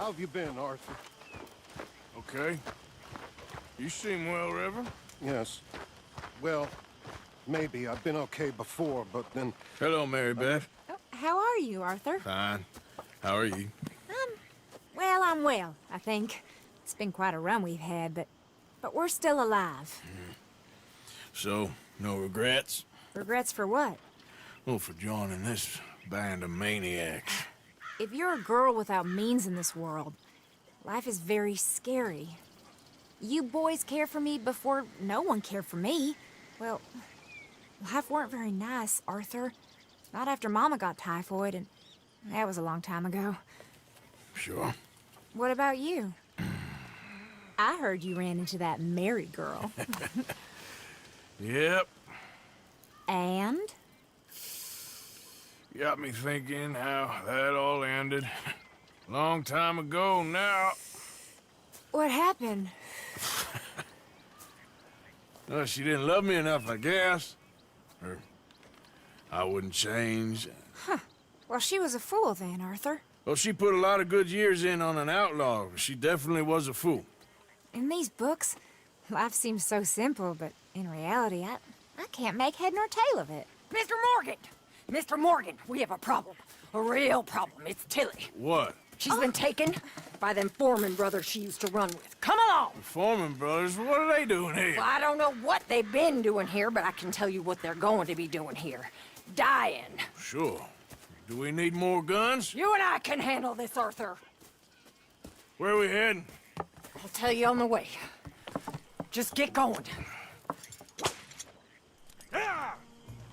How have you been, Arthur? Okay. You seem well, Reverend. Yes. Well, maybe. I've been okay before, but then... Hello, Mary Beth. Oh, how are you, Arthur? Fine. How are you? Well, I'm well, I think. It's been quite a run we've had, but we're still alive. So, no regrets? Regrets for what? Well, for joining this band of maniacs. If you're a girl without means in this world, life is very scary. You boys cared for me before no one cared for me. Well, life weren't very nice, Arthur. Not after Mama got typhoid, and that was a long time ago. Sure. What about you? I heard you ran into that Mary girl. Yep. And? Got me thinking how that all ended. Long time ago now. What happened? Well, she didn't love me enough, I guess. Or I wouldn't change. Huh. Well, she was a fool then, Arthur. Well, she put a lot of good years in on an outlaw. She definitely was a fool. In these books, life seems so simple, but in reality, I can't make head nor tail of it. Mr. Morgan! Mr. Morgan, we have a problem. A real problem. It's Tilly. What? She's been taken by them Foreman brothers she used to run with. Come along! The Foreman brothers, what are they doing here? Well, I don't know what they've been doing here, but I can tell you what they're going to be doing here. Dying. Sure. Do we need more guns? You and I can handle this, Arthur. Where are we heading? I'll tell you on the way. Just get going.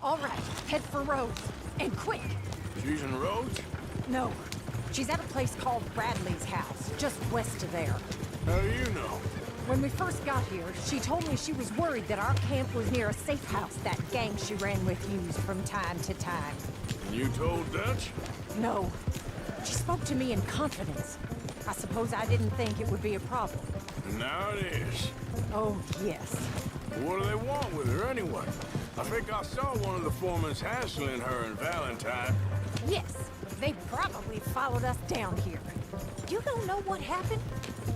All right, head for Rhodes. And quick. She's in Rhodes? No, she's at a place called Bradley's house, just west of there. How do you know? When we first got here, she told me she was worried that our camp was near a safe house that gang she ran with used from time to time. And you told Dutch? No. She spoke to me in confidence. I suppose I didn't think it would be a problem. And now it is. Oh, yes. What do they want with her anyway? I think I saw one of the foremans hassling her and Valentine. Yes, they probably followed us down here. You don't know what happened?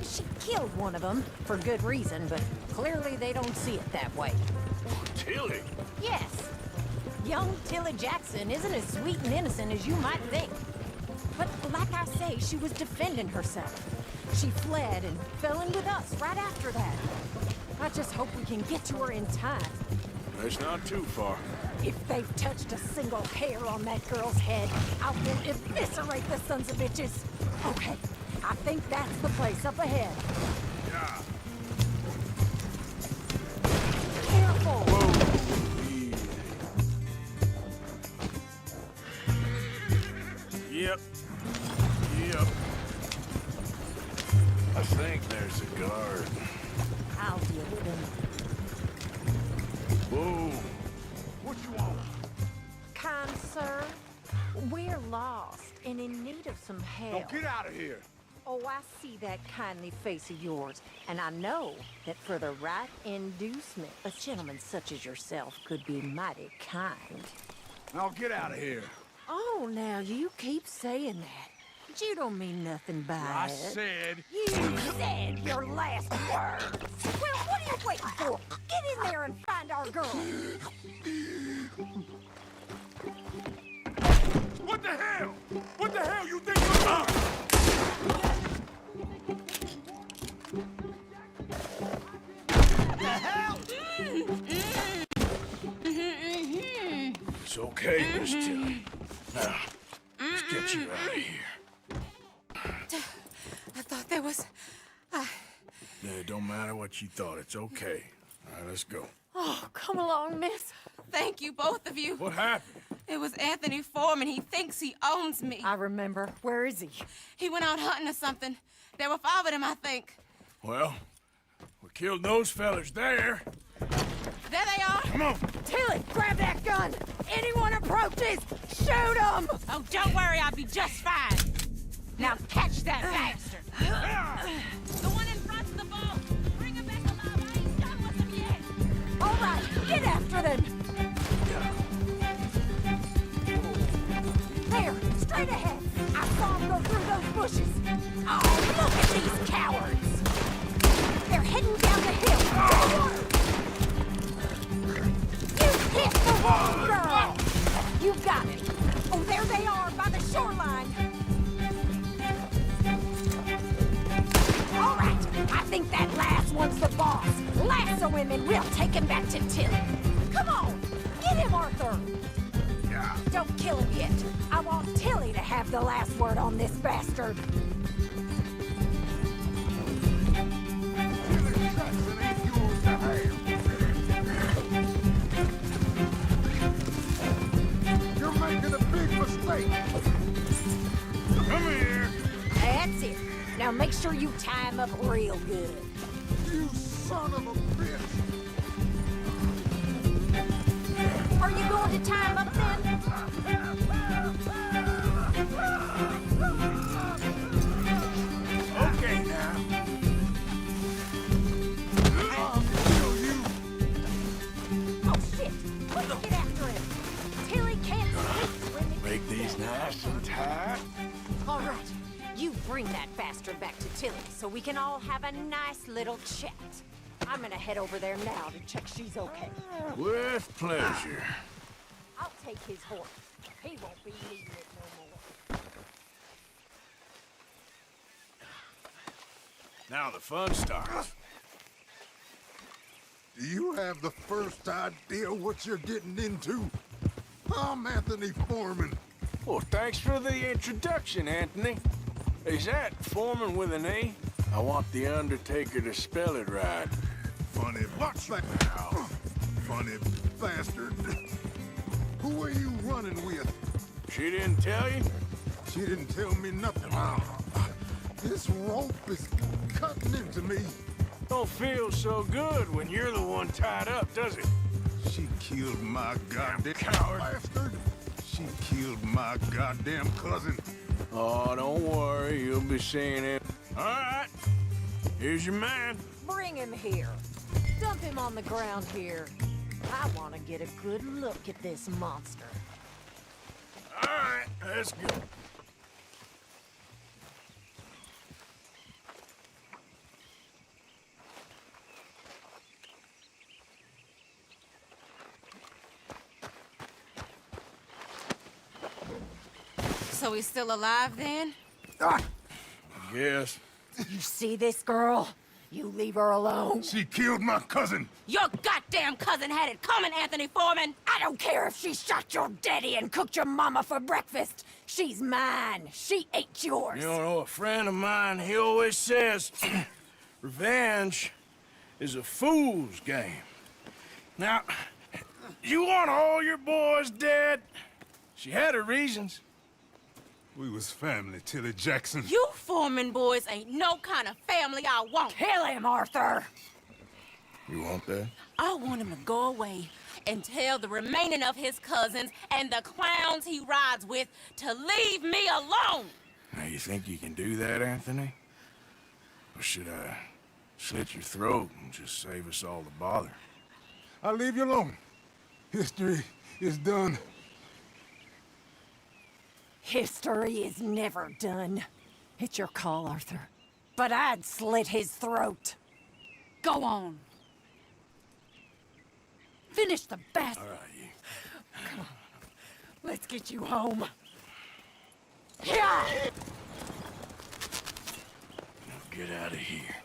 She killed one of them, for good reason, but clearly they don't see it that way. Tilly? Yes. Young Tilly Jackson isn't as sweet and innocent as you might think. But like I say, she was defending herself. She fled and fell in with us right after that. I just hope we can get to her in time. It's not too far. If they've touched a single hair on that girl's head, I will eviscerate the sons of bitches. Okay, I think that's the place up ahead. Yeah. Careful! Whoa. Yep. Yep. I think there's a guard. I'll deal with him. Whoa. What you want? Kind sir, we're lost and in need of some help. Get out of here. Oh, I see that kindly face of yours, and I know that for the right inducement, a gentleman such as yourself could be mighty kind. Now get out of here. Oh, now you keep saying that. But you don't mean nothing by I it. said... You said your last words. Well, what are you waiting for? Get in there and find our girl. What the hell? What the hell you think you're doing? What the hell? It's okay, Miss Tilly. Now, let's get you out of here. I thought there was... Yeah, it don't matter what you thought. It's okay. All right, let's go. Oh, come along, miss. Thank you, both of you. What happened? It was Anthony Foreman. He thinks he owns me. I remember. Where is he? He went out hunting or something. There were 5 of them, I think. Well, we killed those fellas there. There they are. Come on. Tilly, grab that gun! Anyone approaches, shoot them! Oh, don't worry. I'll be just fine. Now catch that bastard! The one in front's the boat. Bring him back alive. I ain't done with him yet. All right, get after them! There, straight ahead! I saw him go through those bushes! Oh, one's the boss. Lasso him and we'll take him back to Tilly. Come on, get him, Arthur. Yeah. Don't kill him yet. I want Tilly to have the last word on this bastard. You're making a big mistake. Come here. That's it. Now make sure you tie him up real good. You son of a bitch. Are you going to tie him up then? Okay now. Oh shit! Let's get after him. Tilly can't sleep when Make these nice and tight. All right, you bring that bastard back to Tilly so we can all have a nice little chat. I'm gonna head over there now to check she's okay. With pleasure. I'll take his horse. He won't be needing it no more. Now the fun starts. Do you have the first idea what you're getting into? I'm Anthony Foreman. Well, thanks for the introduction, Anthony. Is that Foreman with an A? I want the Undertaker to spell it right. Funny funny bastard. Who are you running with? She didn't tell you? She didn't tell me nothing. This rope is cutting into me. Don't feel so good when you're the one tied up, does it? She killed my goddamn coward bastard. She killed my goddamn cousin. Oh, don't worry, you'll be seeing it. All right, here's your man. Bring him here. Dump him on the ground here. I want to get a good look at this monster. All right, let's go. So he's still alive then? Yes. You see this girl? You leave her alone. She killed my cousin. Your goddamn cousin had it coming, Anthony Foreman! I don't care if she shot your daddy and cooked your mama for breakfast. She's mine. She ate yours. You know, a friend of mine, he always says, revenge is a fool's game. Now, you want all your boys dead? She had her reasons. We was family, Tilly Jackson. You Foreman boys ain't no kind of family I want. Kill him, Arthur. You want that? I want him to go away and tell the remaining of his cousins and the clowns he rides with to leave me alone. Now, you think you can do that, Anthony? Or should I slit your throat and just save us all the bother? I'll leave you alone. History is done. History is never done. It's your call, Arthur. But I'd slit his throat. Go on. Finish the bastard. All right, you. Let's get you home. Yeah! Now get out of here.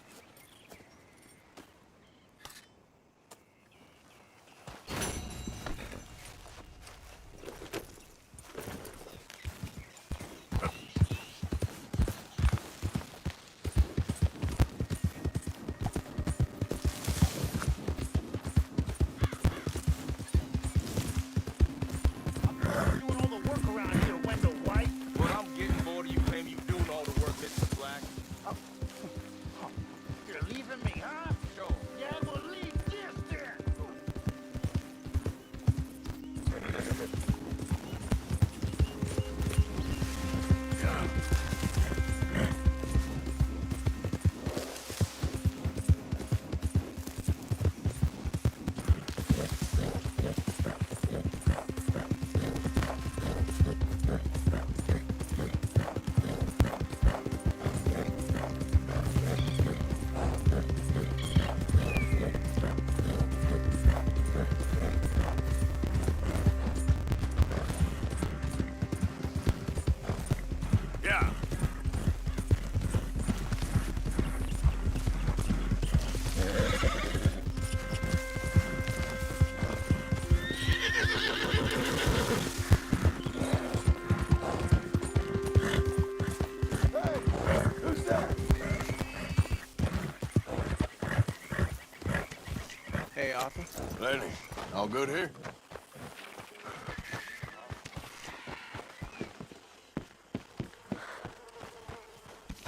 Lenny, all good here?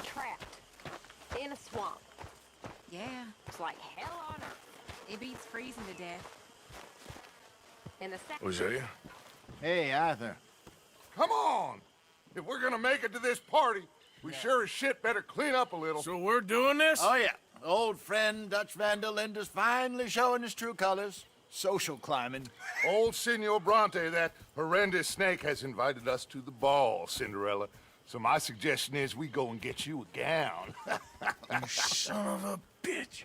Trapped. In a swamp. Yeah, it's like hell on earth. It beats freezing to death. In a Hosea? Hey, Arthur. Come on! If we're gonna make it to this party, we sure as shit better clean up a little. So we're doing this? Oh, yeah. Old friend Dutch Van der Linde's finally showing his true colors. Social climbing. Old Senor Bronte, that horrendous snake, has invited us to the ball, Cinderella. So my suggestion is we go and get you a gown. You son of a bitch.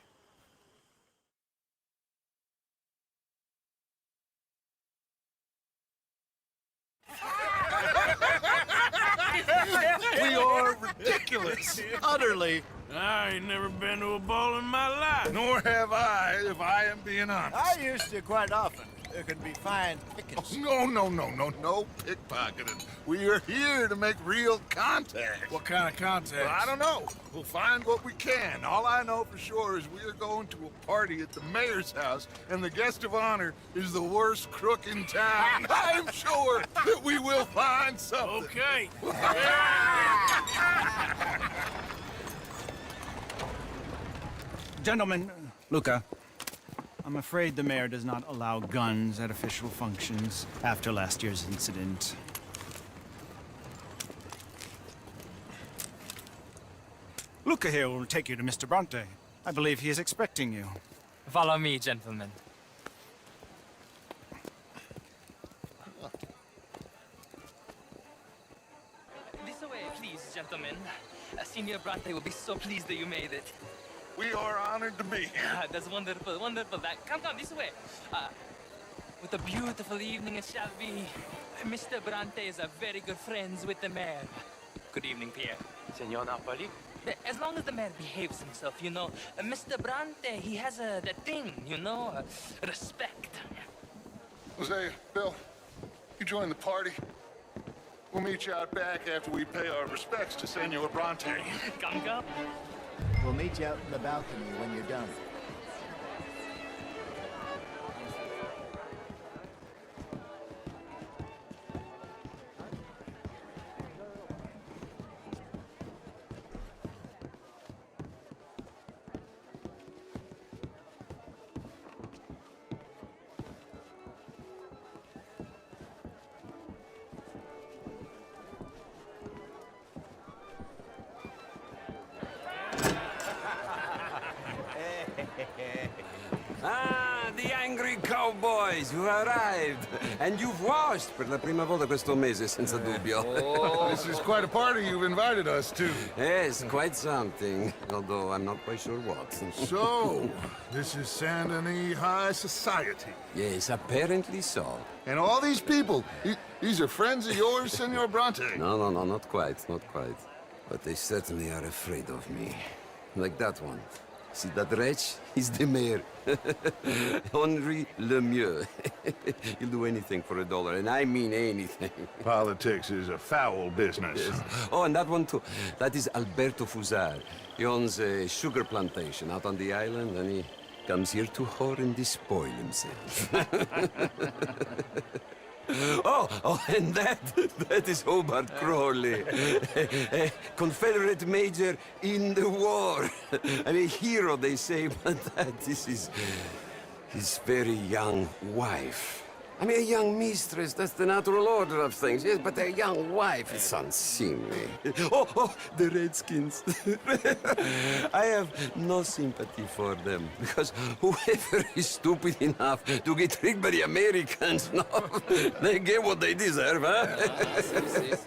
We are ridiculous. Utterly. I ain't never been to a ball in my life. Nor have I, if I am being honest. I used to quite often. There can be fine pickings. No pickpocketing. We are here to make real contact. What kind of contact? Well, I don't know. We'll find what we can. All I know for sure is we are going to a party at the mayor's house, and the guest of honor is the worst crook in town. I'm sure that we will find something. Okay. Gentlemen, Luca, I'm afraid the mayor does not allow guns at official functions after last year's incident. Luca here will take you to Mr. Bronte. I believe he is expecting you. Follow me, gentlemen. This way, please, gentlemen. Senior Bronte will be so pleased that you made it. We are honored to be here. That's wonderful, wonderful. Come, this way. What a beautiful evening it shall be. Mr. Bronte is a very good friends with the mayor. Good evening, Pierre. Senor Napoli? As long as the mayor behaves himself, you know. Mr. Bronte, he has that thing, you know, respect. Hosea, Bill, you join the party. We'll meet you out back after we pay our respects to Senor Bronte. Come. We'll meet you out in the balcony when you're done. Ah, the angry cowboys, you arrived. And you've washed per la prima volta questo mese, senza dubbio. This is quite a party you've invited us to. Yes, quite something. Although I'm not quite sure what. So, this is Saint Denis High Society. Yes, apparently so. And all these people, these are friends of yours, Senor Bronte? No, not quite. But they certainly are afraid of me. Like that one. See that wretch? He's the mayor. Henri Lemieux. He'll do anything for $1, and I mean anything. Politics is a foul business. Yes. Oh, and that one too. That is Alberto Fusar. He owns a sugar plantation out on the island, and he comes here to whore and despoil himself. Oh, and that is Hobart Crawley, a Confederate major in the war. I mean, hero, they say, but that is his very young wife. I mean, a young mistress, that's the natural order of things, yes, but a young wife, it's unseemly. Oh, the Redskins. I have no sympathy for them, because whoever is stupid enough to get tricked by the Americans, no, they get what they deserve, huh?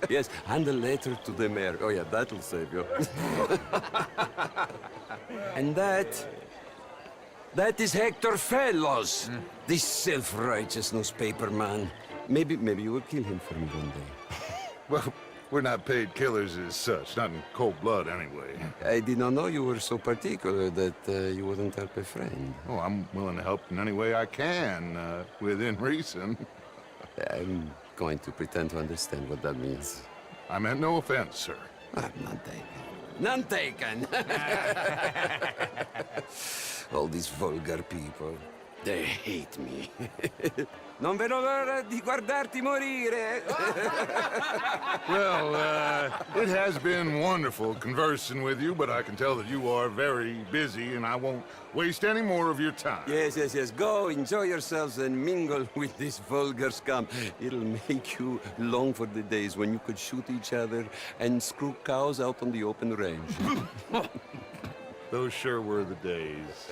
Yes, and a letter to the mayor. Oh, yeah, that'll save you. And that is Hector Fellows, this self-righteous newspaper man. Maybe you will kill him for me one day. Well, we're not paid killers as such, not in cold blood anyway. I did not know you were so particular that you wouldn't help a friend. Oh, I'm willing to help in any way I can, within reason. I'm going to pretend to understand what that means. I meant no offense, sir. None taken. None taken! All these vulgar people. They hate me. Non vedo l'ora di guardarti morire. Well, it has been wonderful conversing with you, but I can tell that you are very busy, and I won't waste any more of your time. Yes, yes, yes. Go, enjoy yourselves, and mingle with this vulgar scum. It'll make you long for the days when you could shoot each other and screw cows out on the open range. Those sure were the days.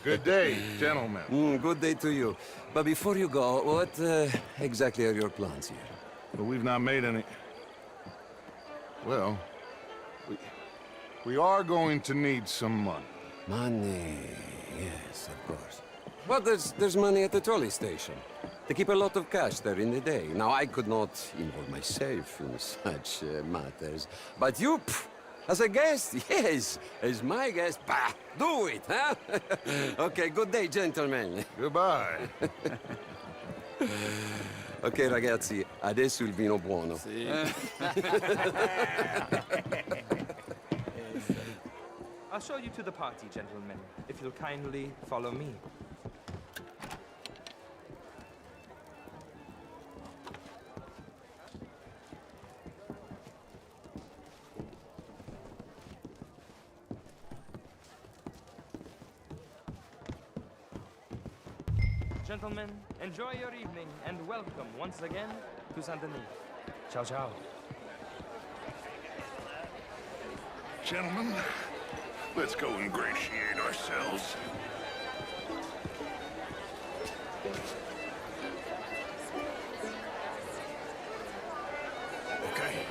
Good day, gentlemen. Good day to you. But before you go, what exactly are your plans here? Well, we've not made any... Well, we are going to need some money. Money, yes, of course. Well, there's money at the trolley station. They keep a lot of cash there in the day. Now, I could not involve myself in such matters. But you, as a guest, yes, as my guest, bah, do it, huh? Okay, good day, gentlemen. Goodbye. Ok, ragazzi, adesso il vino buono. I'll show you to the party, gentlemen, if you'll kindly follow me. Gentlemen, enjoy your evening and welcome once again to Saint Denis. Ciao, ciao. Gentlemen, let's go ingratiate ourselves. Okay.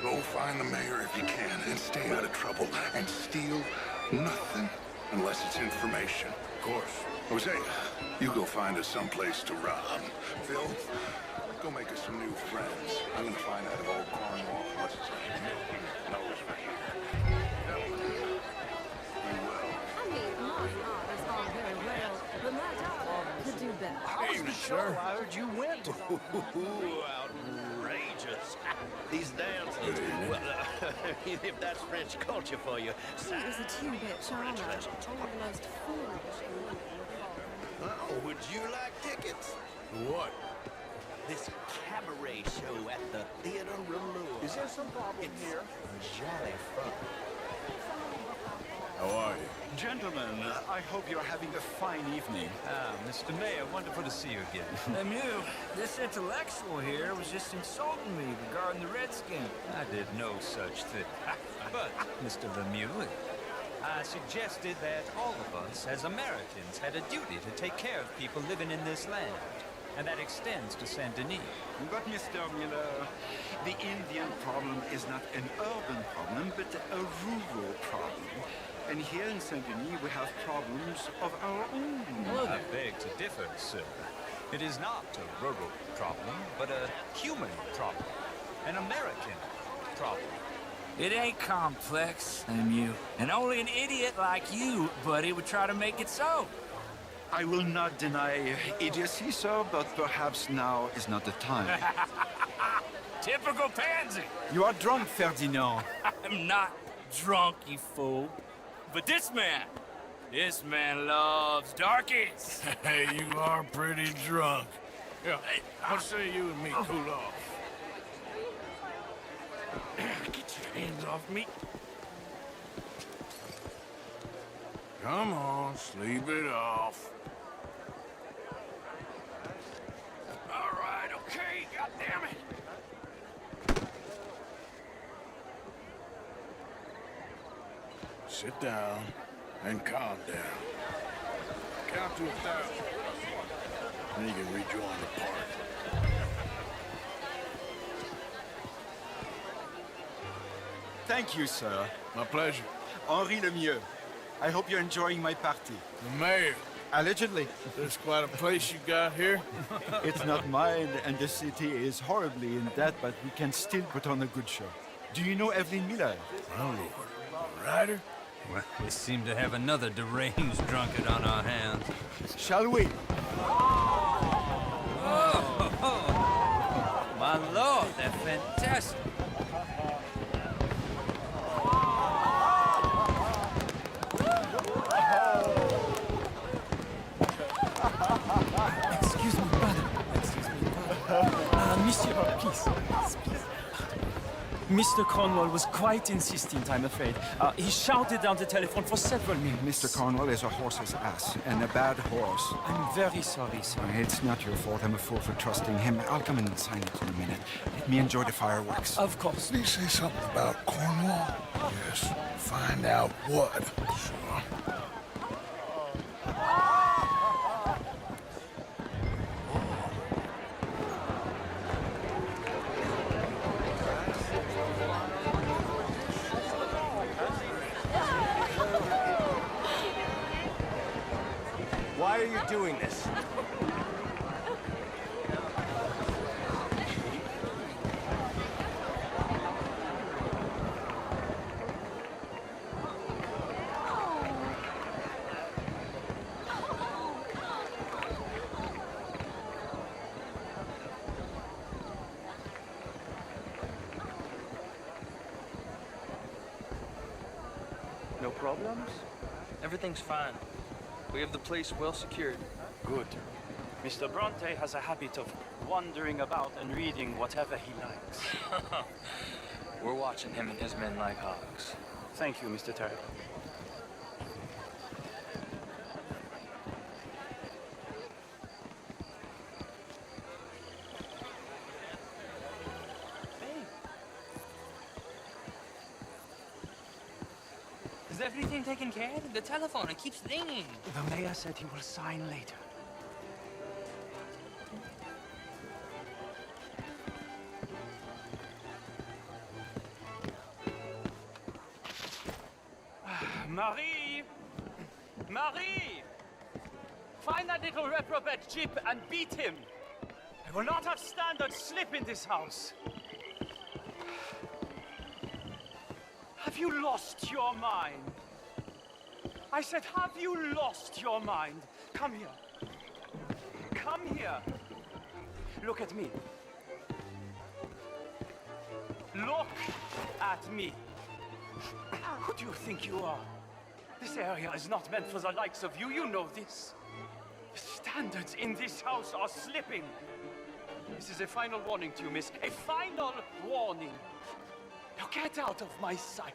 Go find the mayor if you can and stay out of trouble and steal nothing unless it's information. Of course. Jose, you go find us someplace to rob. Phil, go make us some new friends. I'm gonna find out if old Cornwall, what's his name, knows we're here. Gentlemen, be well. I mean, my God, it's all very well, but my daughter could do better. Evening, sir. I heard you went. Outrageous. These dances. Well, if that's French culture for you. She is a two-bit charmer, almost foolish. Oh, would you like tickets? What? This cabaret show at the Theater Relour. Is there some problem here? Jolly fun. How are you? Gentlemen, I hope you're having a fine evening. Mr. Mayor, wonderful to see you again. Lemieux, this intellectual here was just insulting me regarding the Redskin. I did no such thing. But, Mr. Lemieux, I suggested that all of us, as Americans, had a duty to take care of people living in this land. And that extends to Saint Denis. But, Mr. Miller, the Indian problem is not an urban problem, but a rural problem. And here in Saint-Denis, we have problems of our own. I beg to differ, sir. It is not a rural problem, but a human problem. An American problem. It ain't complex, Lemieux. And only an idiot like you, buddy, would try to make it so. I will not deny idiocy, sir, but perhaps now is not the time. Typical pansy. You are drunk, Ferdinand. I'm not drunk, you fool. But this man loves darkies. Hey, you are pretty drunk. Yeah, hey, what say you and me cool off? Get your hands off me. Come on, sleep it off. All right, okay, goddammit. Sit down and calm down. Count to 1,000. Then you can rejoin the party. Thank you, sir. My pleasure. Henri Lemieux. I hope you're enjoying my party. The mayor. Allegedly. There's quite a place you got here. It's not mine, and the city is horribly in debt, but we can still put on a good show. Do you know Evelyn Miller? My lord. Ryder? We seem to have another deranged drunkard on our hands. Shall we? Oh, my lord, they're fantastic. Monsieur, please. Mr. Cornwall was quite insistent, I'm afraid. He shouted down the telephone for several minutes. Mr. Cornwall is a horse's ass, and a bad horse. I'm very sorry, sir. It's not your fault. I'm a fool for trusting him. I'll come in and sign it in a minute. Let me enjoy the fireworks. Of course. Did he say something about Cornwall? Yes. Find out what. Sure. Why are you doing this? No problems? Everything's fine. We have the place well secured. Good. Mr. Bronte has a habit of wandering about and reading whatever he likes. We're watching him and his men like hogs. Thank you, Mr. Terry. Is everything taken care of? The telephone, it keeps ringing. The mayor said he will sign later. Marie! Marie! Find that little reprobate Jip and beat him. I will not have standard slip in this house. Have you lost your mind? I said, have you lost your mind? Come here. Come here. Look at me. Look at me. Who do you think you are? This area is not meant for the likes of you. You know this. The standards in this house are slipping. This is a final warning to you, miss. A final warning. Now get out of my sight.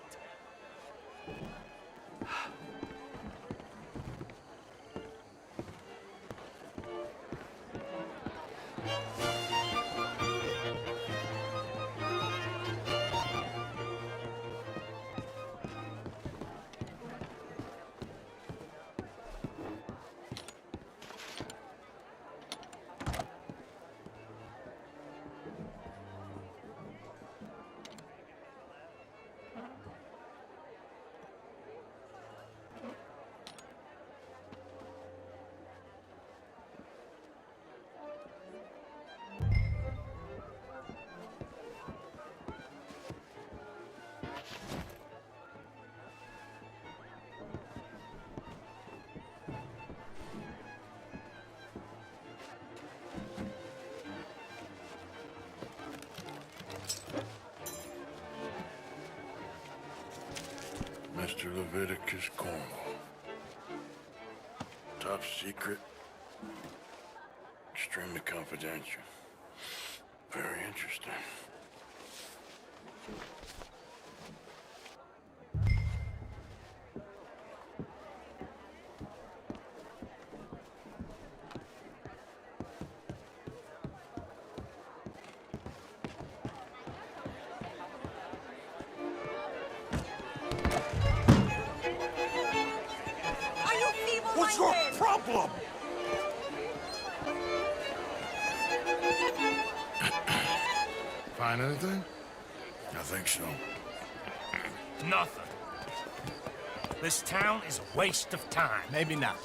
Mr. Leviticus Cornwall. Top secret. Extremely confidential. Very interesting. What's your problem? Find anything? I think so. Nothing. This town is a waste of time. Maybe not.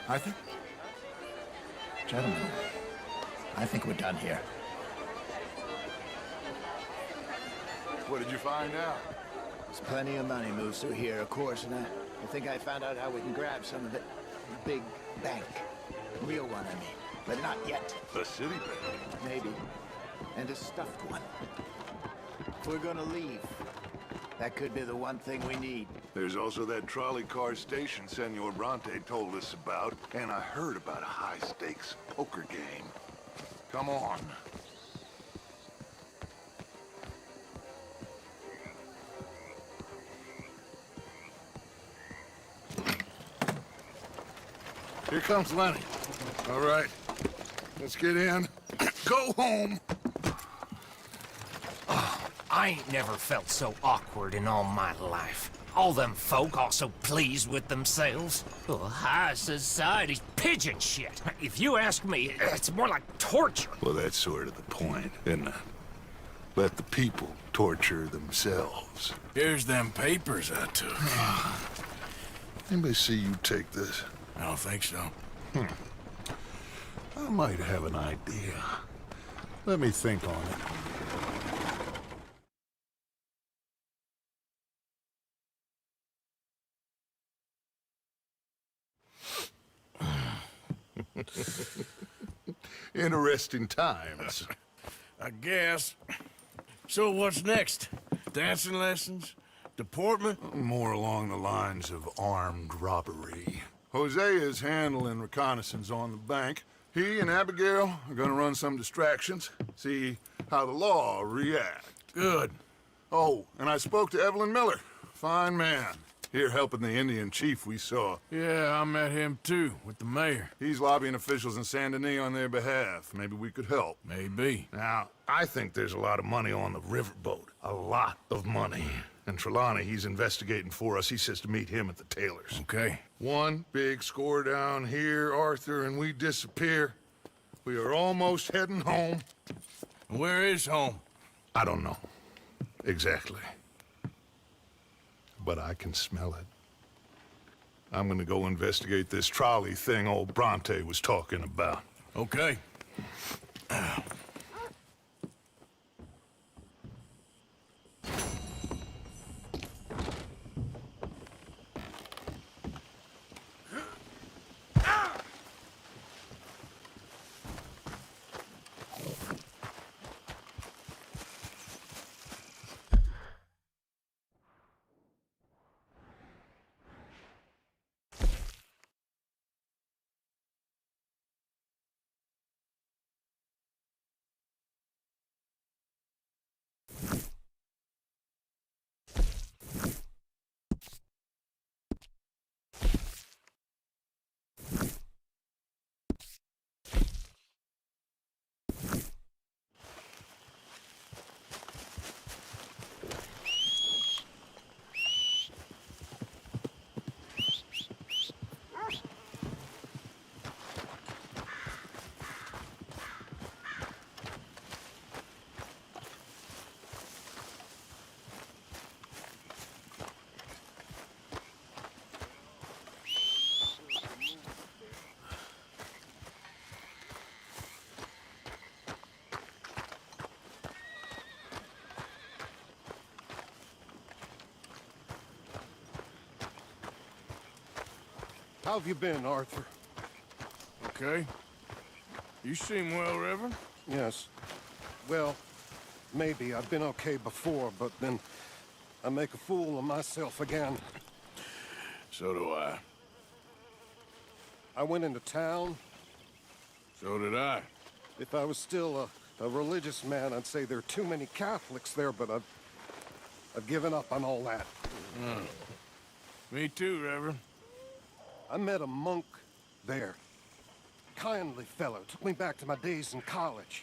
Arthur? Gentlemen, I think we're done here. What did you find out? There's plenty of money moves through here, of course, and I think I found out how we can grab some of it. A big bank. A real one, I mean. But not yet. The city bank? Maybe. And a stuffed one. If we're gonna leave, that could be the one thing we need. There's also that trolley car station Senor Bronte told us about, and I heard about a high-stakes poker game. Come on. Here comes Lenny. All right, let's get in. Go home. I ain't never felt so awkward in all my life. All them folk all so pleased with themselves. Oh, high society's pigeon shit. If you ask me, it's more like torture. Well, that's sort of the point, isn't it? Let the people torture themselves. Here's them papers I took. Anybody see you take this? I don't think so. I might have an idea. Let me think on it. Interesting times. I guess. So what's next? Dancing lessons? Deportment? More along the lines of armed robbery. Jose is handling reconnaissance on the bank. He and Abigail are gonna run some distractions, see how the law reacts. Good. Oh, and I spoke to Evelyn Miller. Fine man. Here helping the Indian chief we saw. Yeah, I met him too, with the mayor. He's lobbying officials in Saint Denis on their behalf. Maybe we could help. Maybe. Now, I think there's a lot of money on the riverboat. A lot of money. And Trelawney, he's investigating for us. He says to meet him at the Taylor's. Okay. One big score down here, Arthur, and we disappear. We are almost heading home. Where is home? I don't know. Exactly. But I can smell it. I'm gonna go investigate this trolley thing old Bronte was talking about. Okay. How have you been, Arthur? Okay. You seem well, Reverend. Yes. Well, maybe. I've been okay before, but then I make a fool of myself again. So do I. I went into town. So did I. If I was still a religious man, I'd say there are too many Catholics there, but I've given up on all that. Me too, Reverend. I met a monk there. Kindly fellow. Took me back to my days in college.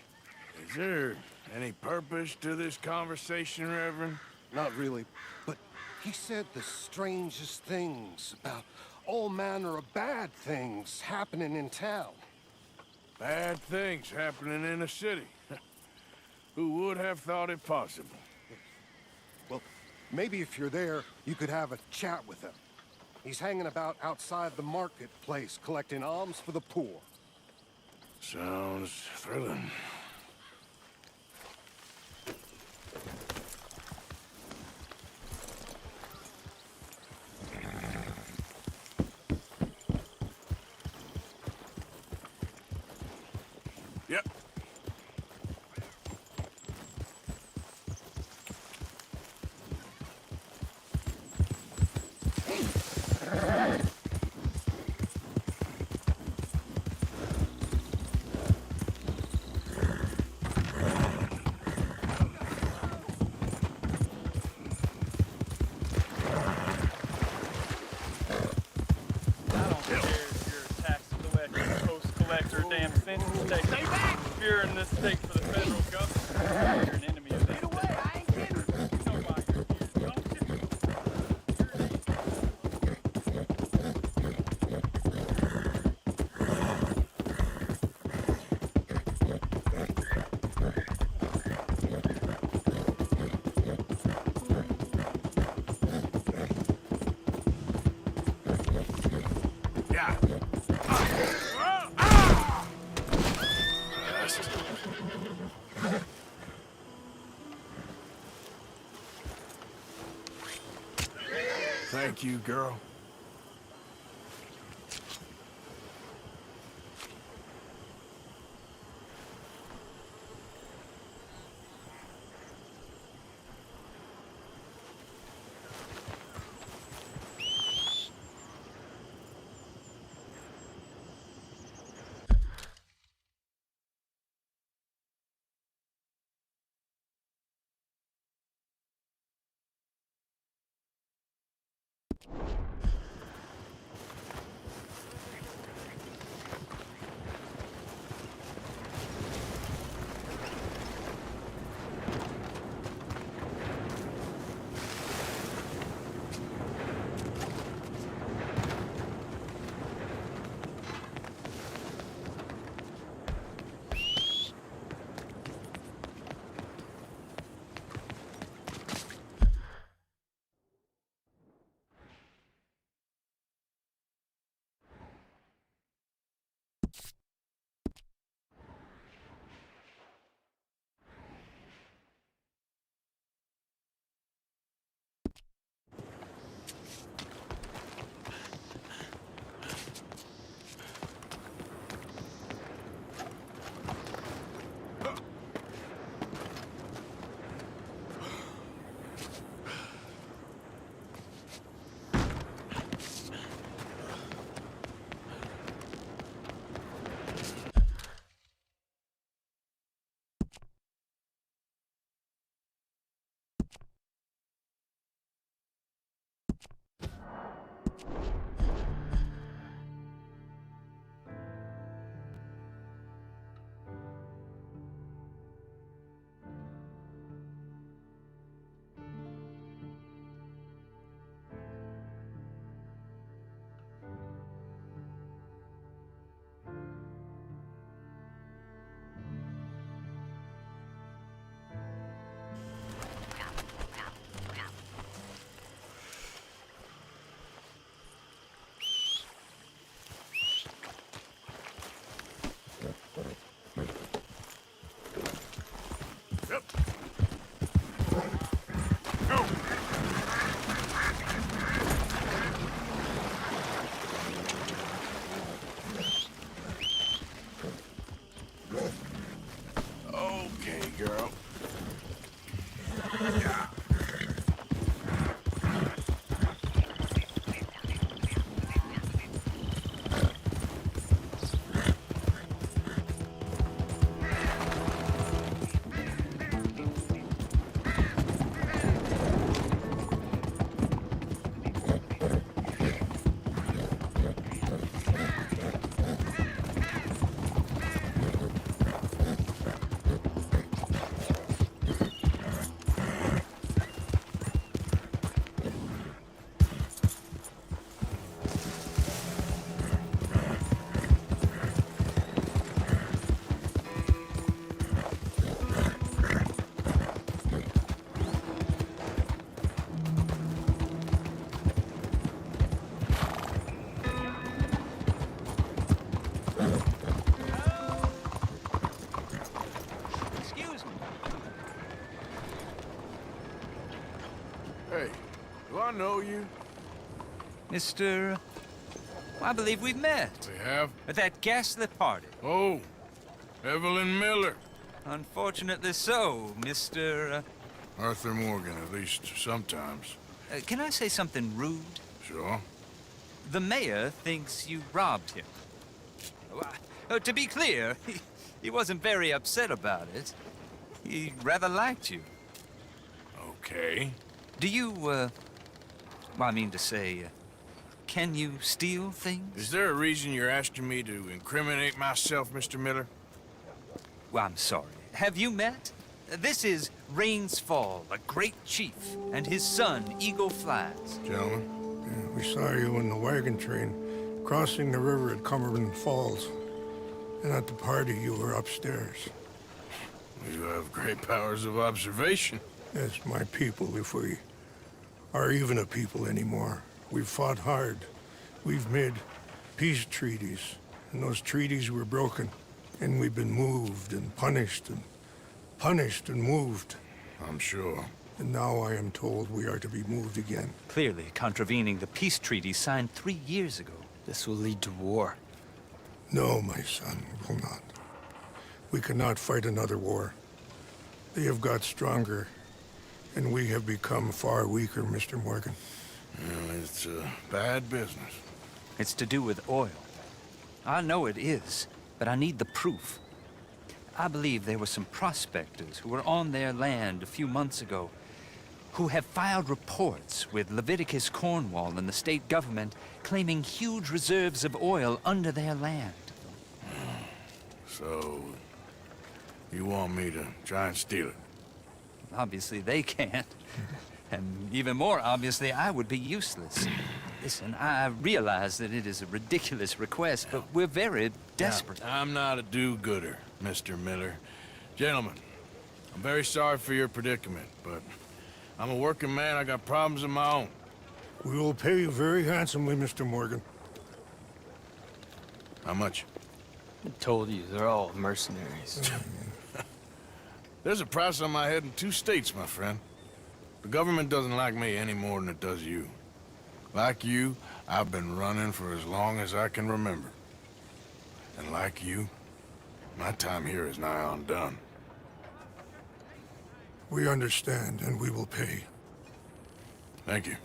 Is there any purpose to this conversation, Reverend? Not really, but he said the strangest things about all manner of bad things happening in town. Bad things happening in a city. Who would have thought it possible? Well, maybe if you're there, you could have a chat with him. He's hanging about outside the marketplace, collecting alms for the poor. Sounds thrilling. Yep. in state. Stay back! If you're in this state for the federal government, you're an enemy of this state. I ain't kidding. You know why you're here, don't you? Yeah. Thank you, girl. Okay, girl. Yeah. Hey, do I know you? Mr. I believe we've met. We have? At that ghastly party. Oh, Evelyn Miller. Unfortunately so, Mr. Arthur Morgan, at least sometimes. Can I say something rude? Sure. The mayor thinks you robbed him. To be clear, he wasn't very upset about it. He rather liked you. Okay. Do you, well, I mean to say, can you steal things? Is there a reason you're asking me to incriminate myself, Mr. Miller? Well, I'm sorry. Have you met? This is Rains Fall, a great chief, and his son, Eagle Flies. Gentlemen, we saw you in the wagon train crossing the river at Cumberland Falls. And at the party, you were upstairs. You have great powers of observation. Yes, my people, if we are even a people anymore. We've fought hard. We've made peace treaties, and those treaties were broken. And we've been moved and punished and moved. I'm sure. And now I am told we are to be moved again. Clearly contravening the peace treaty signed 3 years ago. This will lead to war. No, my son, it will not. We cannot fight another war. They have got stronger, and we have become far weaker, Mr. Morgan. Well, it's bad business. It's to do with oil. I know it is, but I need the proof. I believe there were some prospectors who were on their land a few months ago who have filed reports with Leviticus Cornwall and the state government claiming huge reserves of oil under their land. So, you want me to try and steal it? Obviously they can't. And even more obviously, I would be useless. Listen, I realize that it is a ridiculous request, but we're very desperate. Now, I'm not a do-gooder, Mr. Miller. Gentlemen, I'm very sorry for your predicament, but I'm a working man. I got problems of my own. We will pay you very handsomely, Mr. Morgan. How much? I told you, they're all mercenaries. There's a price on my head in 2 states, my friend. The government doesn't like me any more than it does you. Like you, I've been running for as long as I can remember. And like you, my time here is nigh on done. We understand, and we will pay. Thank you.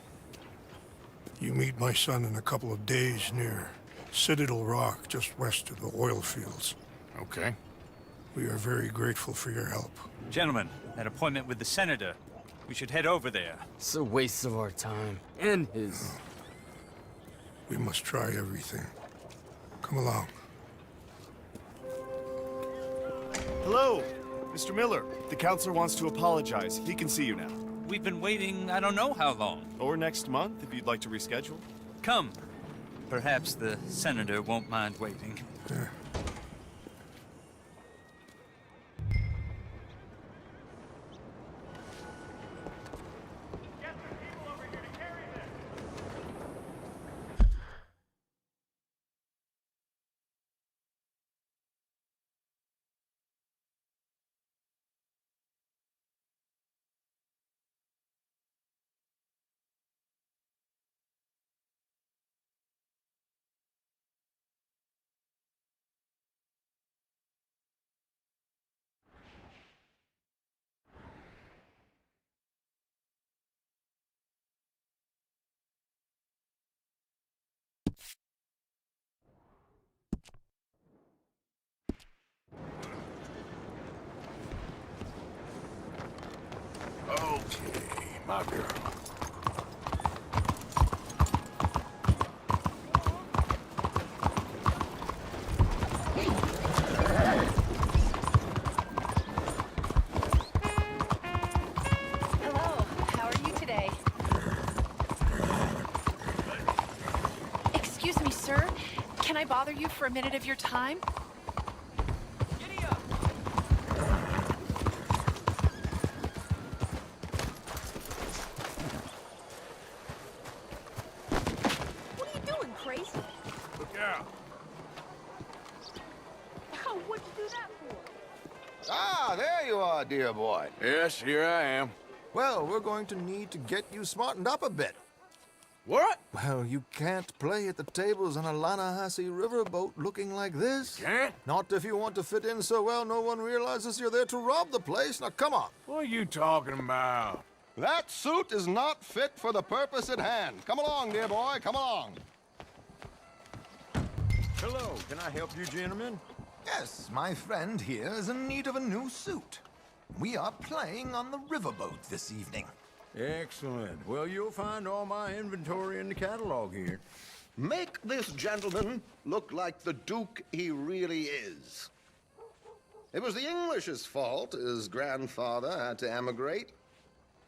You meet my son in a couple of days near Citadel Rock, just west of the oil fields. Okay. We are very grateful for your help. Gentlemen, that appointment with the senator. We should head over there. It's a waste of our time. And his. We must try everything. Come along. Hello, Mr. Miller. The counselor wants to apologize. He can see you now. We've been waiting I don't know how long. Or next month, if you'd like to reschedule. Come. Perhaps the senator won't mind waiting. Yeah. Okay, my girl. Hello, how are you today? Excuse me, sir. Can I bother you for a minute of your time? What are you doing, crazy? Look out. Oh, what'd you do that for? Ah, there you are, dear boy. Yes, here I am. Well, we're going to need to get you smartened up a bit. What? Well, you can't play at the tables on a Lannahechee riverboat looking like this. Can't? Not if you want to fit in so well no one realizes you're there to rob the place. Now, come on. What are you talking about? That suit is not fit for the purpose at hand. Come along, dear boy, come along. Hello, can I help you, gentlemen? Yes, my friend here is in need of a new suit. We are playing on the riverboat this evening. Excellent. Well, you'll find all my inventory in the catalog here. Make this gentleman look like the Duke he really is. It was the English's fault his grandfather had to emigrate.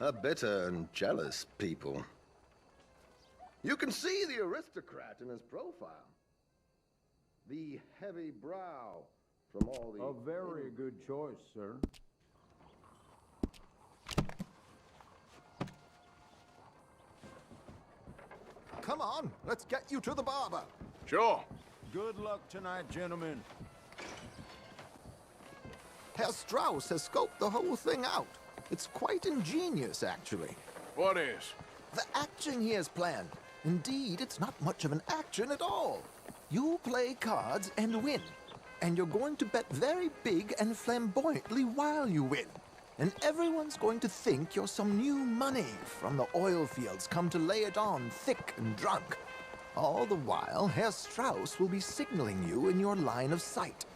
A bitter and jealous people. You can see the aristocrat in his profile. The heavy brow from all the... A very good choice, sir. Come on, let's get you to the barber. Sure. Good luck tonight, gentlemen. Herr Strauss has scoped the whole thing out. It's quite ingenious, actually. What is? The action he has planned. Indeed, it's not much of an action at all. You play cards and win. And you're going to bet very big and flamboyantly while you win. And everyone's going to think you're some new money from the oil fields come to lay it on thick and drunk. All the while, Herr Strauss will be signaling you in your line of sight.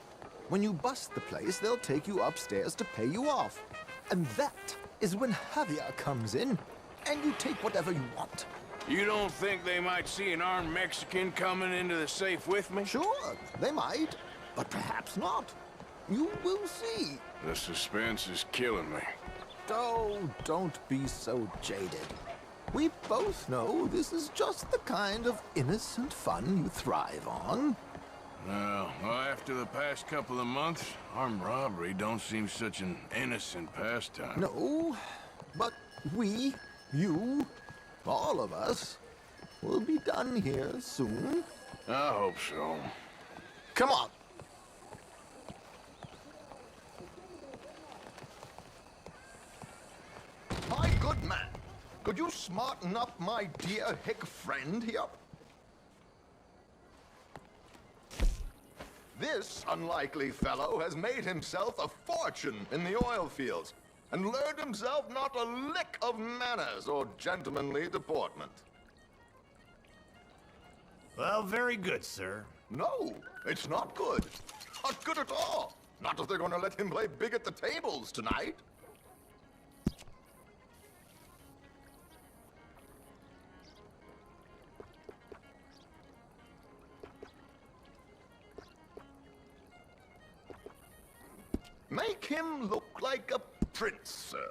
When you bust the place, they'll take you upstairs to pay you off. And that is when Javier comes in, and you take whatever you want. You don't think they might see an armed Mexican coming into the safe with me? Sure, they might, but perhaps not. You will see. The suspense is killing me. Oh, don't be so jaded. We both know this is just the kind of innocent fun you thrive on. Well, after the past couple of months, armed robbery don't seem such an innocent pastime. No, but we, you, all of us, will be done here soon. I hope so. Come on. My good man, could you smarten up my dear hick friend here? This unlikely fellow has made himself a fortune in the oil fields and learned himself not a lick of manners or gentlemanly deportment. Well, very good, sir. No, it's not good. Not good at all. Not if they're going to let him play big at the tables tonight. Make him look like a prince, sir.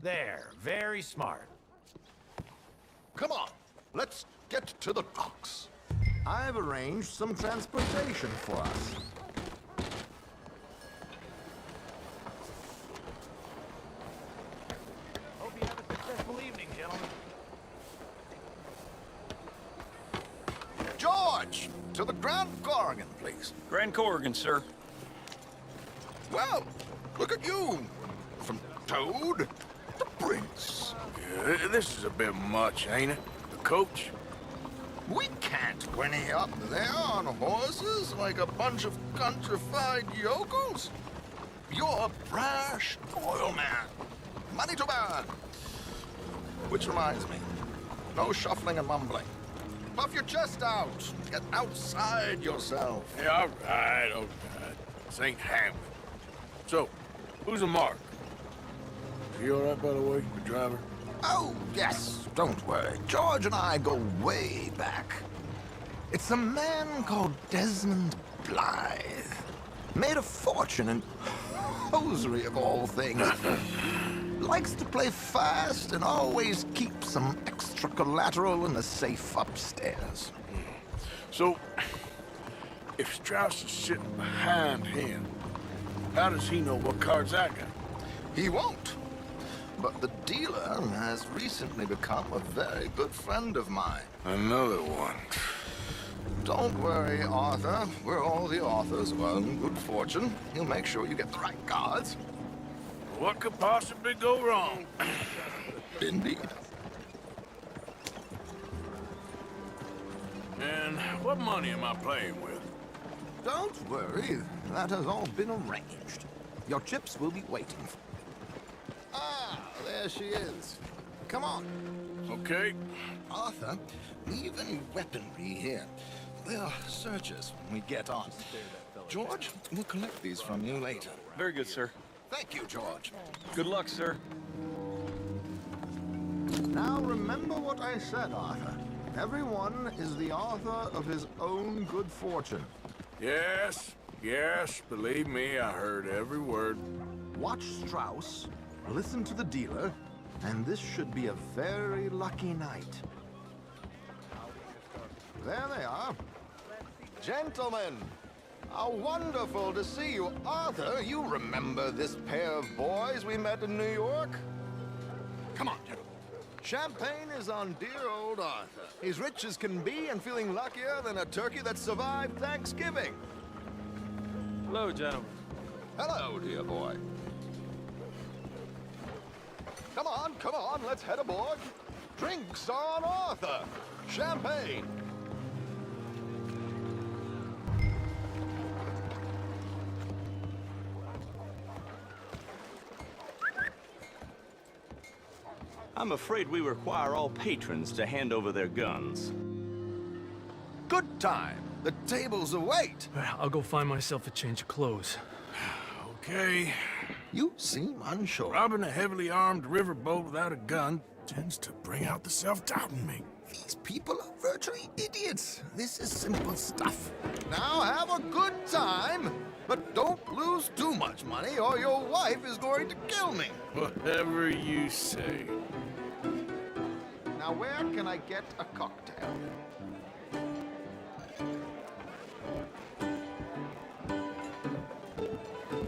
There, very smart. Come on, let's get to the docks. I've arranged some transportation for us. Hope you have a successful evening, gentlemen. George, to the Grand Corrigan, please. Grand Corrigan, sir. Well, look at you. From Toad to Prince. Yeah, this is a bit much, ain't it? The coach? We can't whinny up there on horses like a bunch of countrified yokels. You're a brash oil man. Money to burn. Which reminds me, no shuffling and mumbling. Puff your chest out. Get outside yourself. Yeah, all right. This ain't happening. So, who's a mark? Is he all right, by the way, the driver? Oh, yes, don't worry. George and I go way back. It's a man called Desmond Blythe. Made a fortune in hosiery of all things. Likes to play fast and always keep some extra collateral in the safe upstairs. So, if Strauss is sitting behind him, how does he know what cards I got? He won't. But the dealer has recently become a very good friend of mine. Another one. Don't worry, Arthur. We're all the authors of our own good fortune. He'll make sure you get the right cards. What could possibly go wrong? Indeed. And what money am I playing with? Don't worry. That has all been arranged. Your chips will be waiting for you. Ah, there she is. Come on. Okay. Arthur, leave any weaponry here. They'll search us when we get on. George, we'll collect these from you later. Very good, sir. Thank you, George. Good luck, sir. Now remember what I said, Arthur. Everyone is the author of his own good fortune. Yes, yes, believe me, I heard every word. Watch Strauss, listen to the dealer, and this should be a very lucky night. There they are. Gentlemen, how wonderful to see you. Arthur, you remember this pair of boys we met in New York? Come on, gentlemen. Champagne is on dear old Arthur. He's rich as can be and feeling luckier than a turkey that survived Thanksgiving. Hello, gentlemen. Hello, dear boy. Come on, let's head aboard. Drinks on Arthur. Champagne. I'm afraid we require all patrons to hand over their guns. Good time. The tables await. I'll go find myself a change of clothes. Okay. You seem unsure. Robbing a heavily armed riverboat without a gun tends to bring out the self-doubt in me. These people are virtually idiots. This is simple stuff. Now have a good time, but don't lose too much money or your wife is going to kill me. Whatever you say. Now where can I get a cocktail?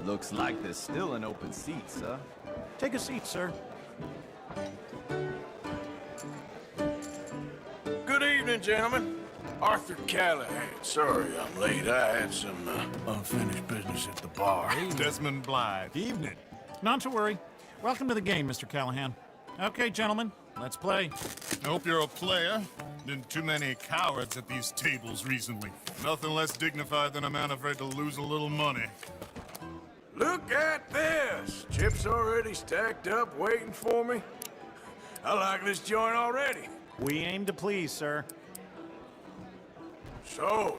Looks like there's still an open seat, sir. Take a seat, sir. Good evening, gentlemen. Arthur Callahan. Sorry I'm late. I had some unfinished business at the bar. Desmond Blythe. Evening. Not to worry. Welcome to the game, Mr. Callahan. Okay, gentlemen, let's play. I hope you're a player. Been too many cowards at these tables recently. Nothing less dignified than a man afraid to lose a little money. Look at this! Chips already stacked up, waiting for me. I like this joint already. We aim to please, sir. So,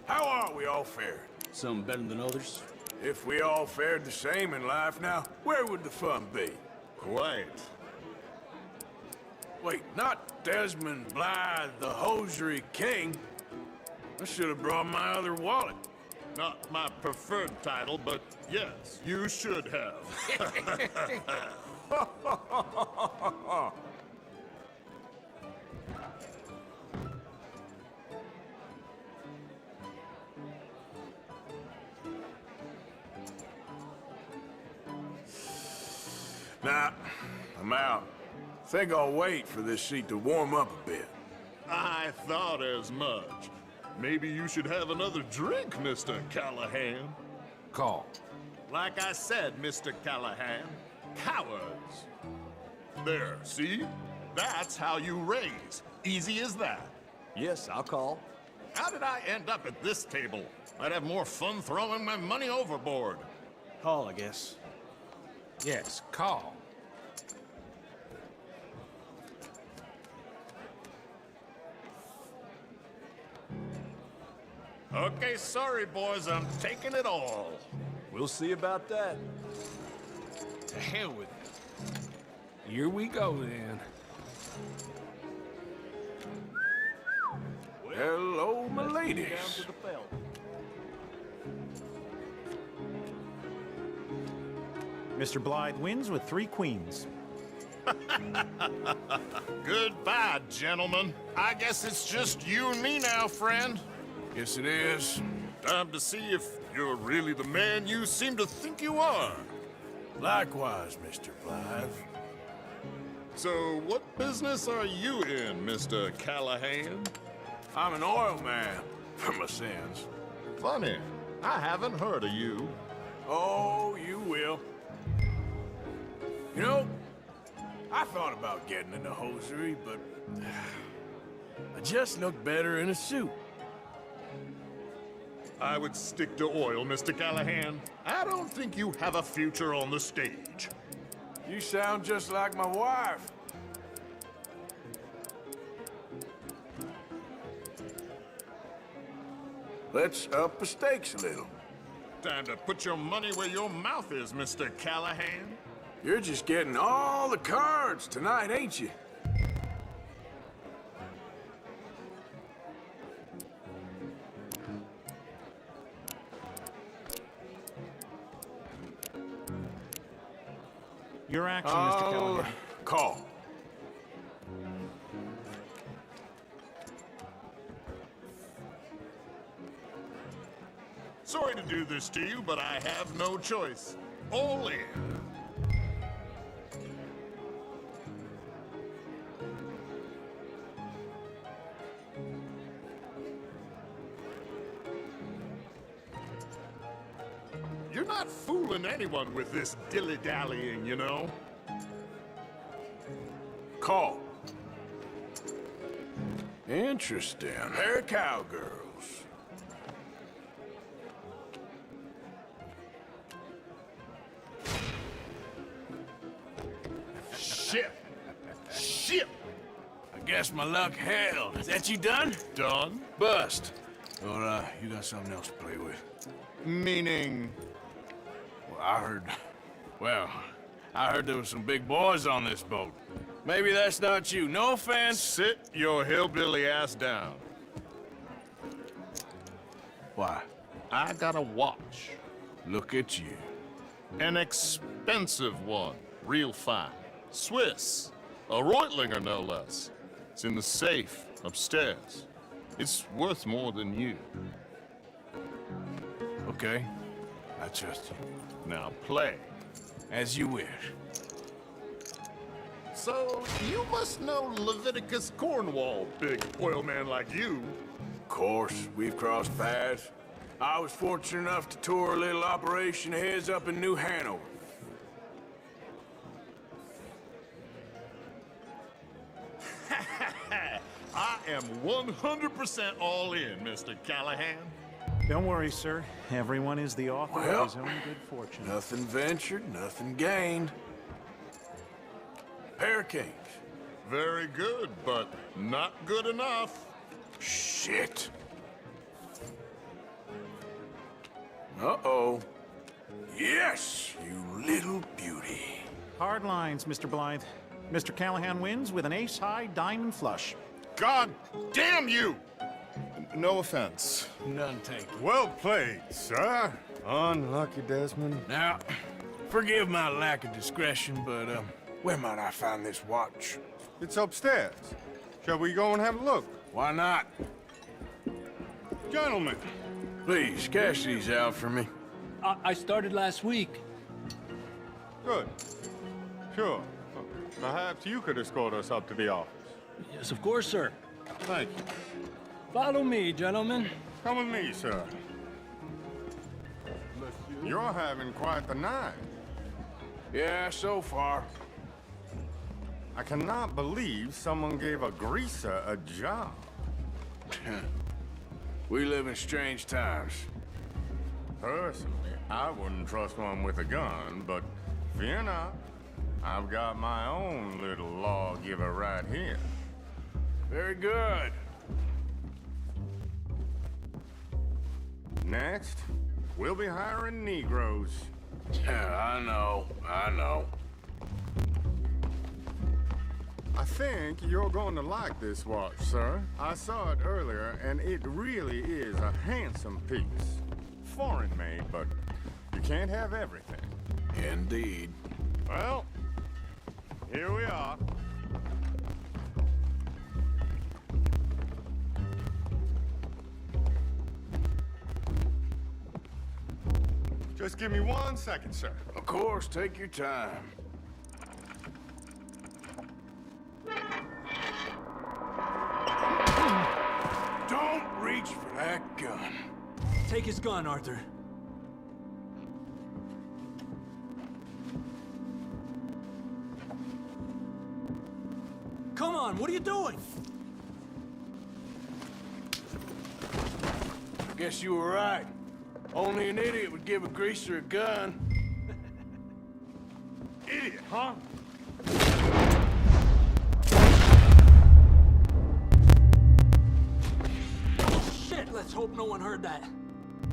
how are we all fared? Some better than others. If we all fared the same in life now, where would the fun be? Quiet. Wait, not Desmond Blythe, the hosiery king. I should have brought my other wallet. Not my preferred title, but yes, you should have. Nah, I'm out. Think I'll wait for this seat to warm up a bit. I thought as much. Maybe you should have another drink, Mr. Callahan. Call. Like I said, Mr. Callahan, cowards. There, see? That's how you raise. Easy as that. Yes, I'll call. How did I end up at this table? I'd have more fun throwing my money overboard. Call, I guess. Yes, call. Okay, sorry, boys, I'm taking it all. We'll see about that. To hell with it. Here we go, then. Hello, my ladies. Down to the belt. Mr. Blythe wins with 3 queens. Goodbye, gentlemen. I guess it's just you and me now, friend. Yes, it is. Time to see if you're really the man you seem to think you are. Likewise, Mr. Blythe. So, what business are you in, Mr. Callahan? I'm an oil man, for my sins. Funny, I haven't heard of you. Oh, you will. You know, I thought about getting into hosiery, but I just look better in a suit. I would stick to oil, Mr. Callahan. I don't think you have a future on the stage. You sound just like my wife. Let's up the stakes a little. Time to put your money where your mouth is, Mr. Callahan. You're just getting all the cards tonight, ain't you? Your action, Mr. Callahan. Call. Sorry to do this to you, but I have no choice. All in. You're not fooling anyone with this dilly-dallying, you know? Call. Interesting. They're cowgirls. Shit! Shit! I guess my luck held. Is that you done? Done? Bust. Or, you got something else to play with? Meaning? I heard there was some big boys on this boat. Maybe that's not you. No offense. Sit your hillbilly ass down. Why? I got a watch. Look at you. An expensive one. Real fine. Swiss. A Reutlinger, no less. It's in the safe upstairs. It's worth more than you. Okay. I trust you. Now play. As you wish. So, you must know Leviticus Cornwall, big oil man like you. Of course, we've crossed paths. I was fortunate enough to tour a little operation of his up in New Hanover. I am 100% all in, Mr. Callahan. Don't worry, sir. Everyone is the author of his own good fortune. Nothing ventured, nothing gained. Pair of kings. Very good, but not good enough. Shit. Uh-oh. Yes, you little beauty. Hard lines, Mr. Blythe. Mr. Callahan wins with an ace-high diamond flush. God damn you! No offense. None taken. Well played, sir. Unlucky, Desmond. Now, forgive my lack of discretion, but, where might I find this watch? It's upstairs. Shall we go and have a look? Why not? Gentlemen. Please, cash these out for me. I started last week. Good. Sure. Perhaps you could escort us up to the office. Yes, of course, sir. Thank you. Follow me, gentlemen. Come with me, sir. You're having quite the night. Yeah, so far. I cannot believe someone gave a greaser a job. We live in strange times. Personally, I wouldn't trust one with a gun, but fear not. I've got my own little lawgiver right here. Very good. Next, we'll be hiring Negroes. Yeah, I know. I think you're going to like this watch, sir. I saw it earlier, and it really is a handsome piece. Foreign made, but you can't have everything. Indeed. Well, Here we are. Just give me 1 second, sir. Of course, take your time. Don't reach for that gun. Take his gun, Arthur. Come on, what are you doing? Guess you were right. Only an idiot would give a greaser a gun. Idiot, huh? Shit, let's hope no one heard that.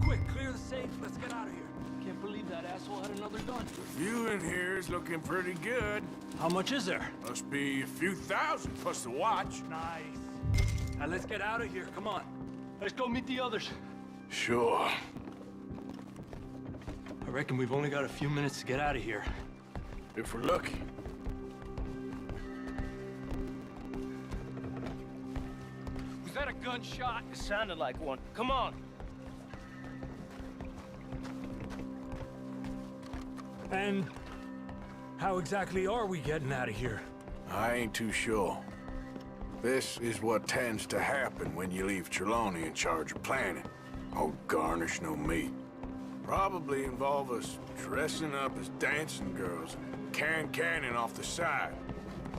Quick, clear the safe, let's get out of here. Can't believe that asshole had another gun. The view in here is looking pretty good. How much is there? Must be a few thousand plus the watch. Nice. Now let's get out of here, come on. Let's go meet the others. Sure. I reckon we've only got a few minutes to get out of here. If we're lucky. Was that a gunshot? It sounded like one. Come on. And how exactly are we getting out of here? I ain't too sure. This is what tends to happen when you leave Trelawney in charge of planning. Oh, garnish no meat. Probably involve us dressing up as dancing girls and canning off the side.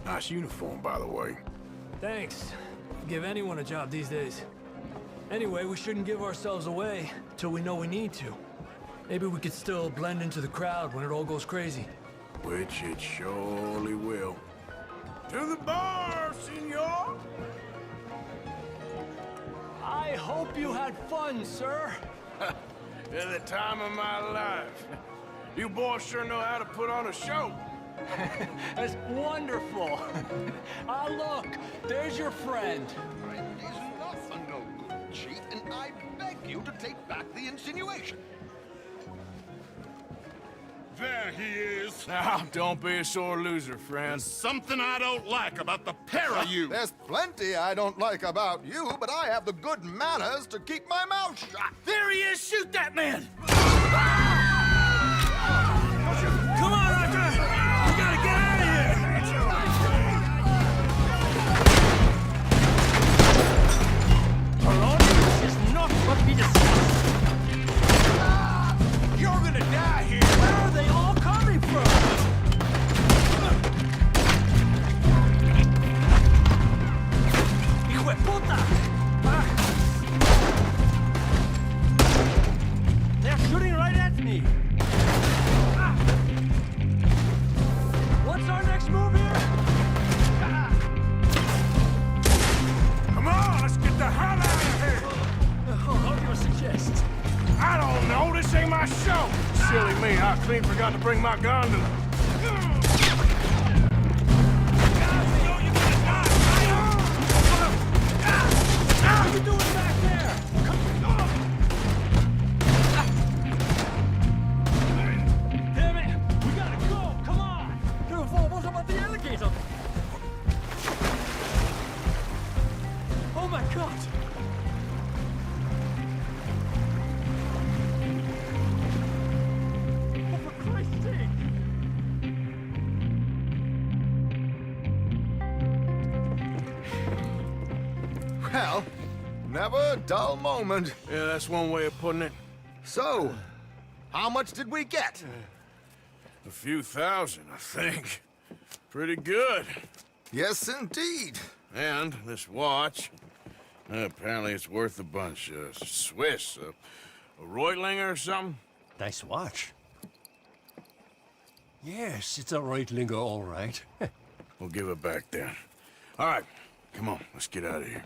Nice uniform, by the way. Thanks. Give anyone a job these days. Anyway, we shouldn't give ourselves away till we know we need to. Maybe we could still blend into the crowd when it all goes crazy. Which it surely will. To the bar, senor! I hope you had fun, sir. At the time of my life. You boys sure know how to put on a show. That's wonderful. Ah, look, there's your friend. He's not a no good cheat, and I beg you to take back the insinuation. There he is. Now, don't be a sore loser, friend. There's something I don't like about the pair of you. There's plenty I don't like about you, but I have the good manners to keep my mouth shut. There he is! Shoot that man! Come on, Arthur! We gotta get out of here! Trelawney is not what we discussed. You're gonna die here. Where are they all coming from? Hijo de puta! They're shooting right at me. What's our next move here? Come on, let's get the hell out of here! What do you suggest? I don't know, this ain't my show! Silly me, I clean forgot to bring my gondola. What are you doing back there? Damn it! We gotta go! Come on! What about the alligator? Oh my god! Oh, for Christ's sake! Well, never a dull moment. Yeah, that's one way of putting it. So, how much did we get? A few thousand, I think. Pretty good. Yes, indeed. And this watch, apparently it's worth a bunch. Swiss, a Reutlinger or something? Nice watch. Yes, it's a Reutlinger, all right. We'll give it back then. All right, come on, let's get out of here.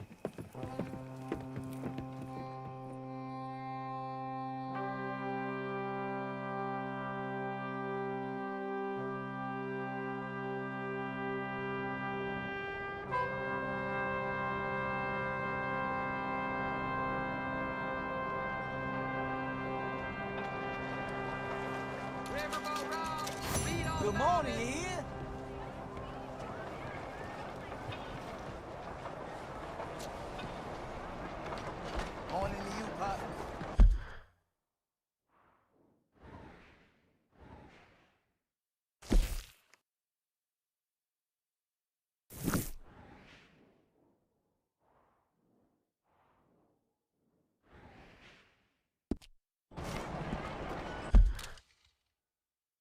Good morning, here.